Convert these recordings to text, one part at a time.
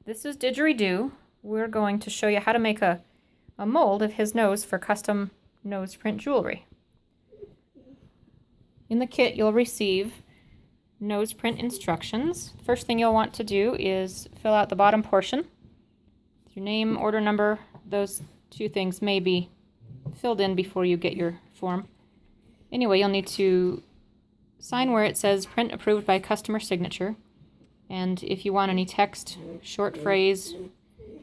This is Didgeridoo. We're going to show you how to make a mold of his nose for custom nose print jewelry. In the kit you'll receive nose print instructions. First thing you'll want to do is fill out the bottom portion. Your name, order number, those two things may be filled in before you get your form. Anyway, you'll need to sign where it says print approved by customer signature. And if you want any text, short phrase,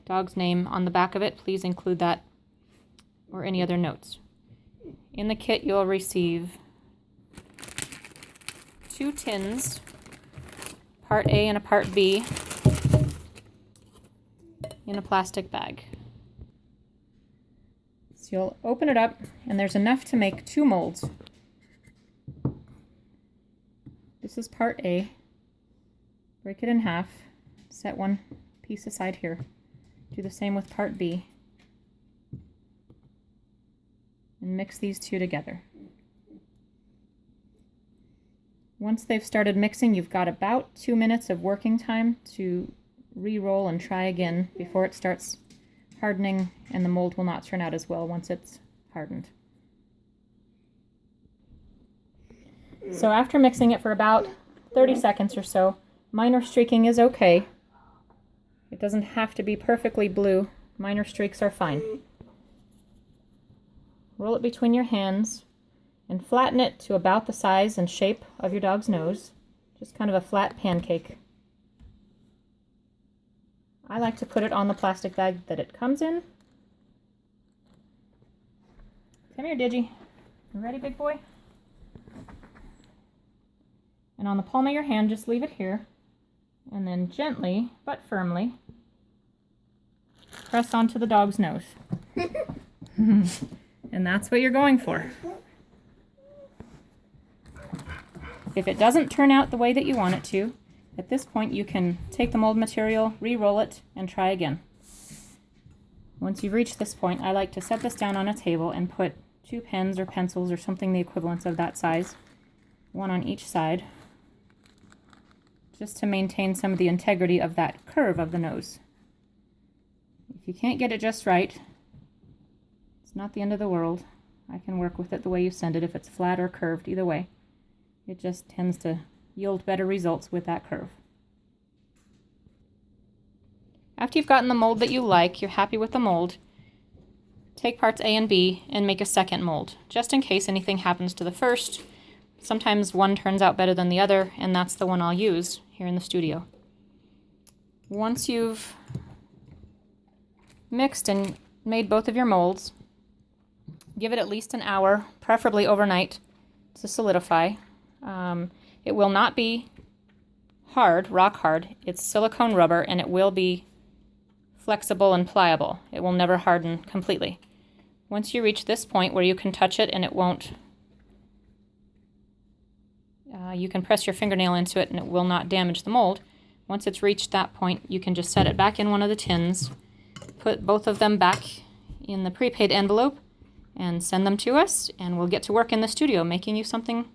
dog's name on the back of it, please include that or any other notes. In the kit you'll receive 2 tins, part A and a part B, in a plastic bag. So you'll open it up and there's enough to make 2 molds. This is part A. Break it in half, set one piece aside here. Do the same with part B. And mix these two together. Once they've started mixing, you've got about 2 minutes of working time to re-roll and try again before it starts hardening, and the mold will not turn out as well once it's hardened. So after mixing it for about 30 seconds or so, minor streaking is okay. It doesn't have to be perfectly blue. Minor streaks are fine. Roll it between your hands and flatten it to about the size and shape of your dog's nose. Just kind of a flat pancake. I like to put it on the plastic bag that it comes in. Come here, Digi. You ready, big boy? And on the palm of your hand, just leave it here. And then gently, but firmly, press onto the dog's nose. And that's what you're going for. If it doesn't turn out the way that you want it to, at this point you can take the mold material, re-roll it, and try again. Once you've reached this point, I like to set this down on a table and put 2 pens or pencils or something the equivalent of that size, one on each side, just to maintain some of the integrity of that curve of the nose. If you can't get it just right, it's not the end of the world. I can work with it the way you send it if it's flat or curved, either way. It just tends to yield better results with that curve. After you've gotten the mold that you like, you're happy with the mold, take parts A and B and make a second mold, just in case anything happens to the first. Sometimes one turns out better than the other, and that's the one I'll use here in the studio. Once you've mixed and made both of your molds, give it at least an hour, preferably overnight, to solidify. It will not be hard, rock hard. It's silicone rubber, and it will be flexible and pliable. It will never harden completely. Once you reach this point where you can touch it and it won't, you can press your fingernail into it and it will not damage the mold. Once it's reached that point, you can just set it back in one of the tins, put both of them back in the prepaid envelope, and send them to us, and we'll get to work in the studio making you something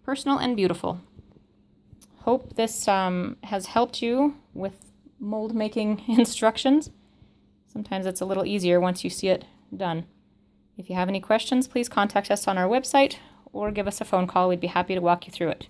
personal and beautiful. Hope this has helped you with mold making instructions. Sometimes it's a little easier once you see it done. If you have any questions, please contact us on our website or give us a phone call. We'd be happy to walk you through it.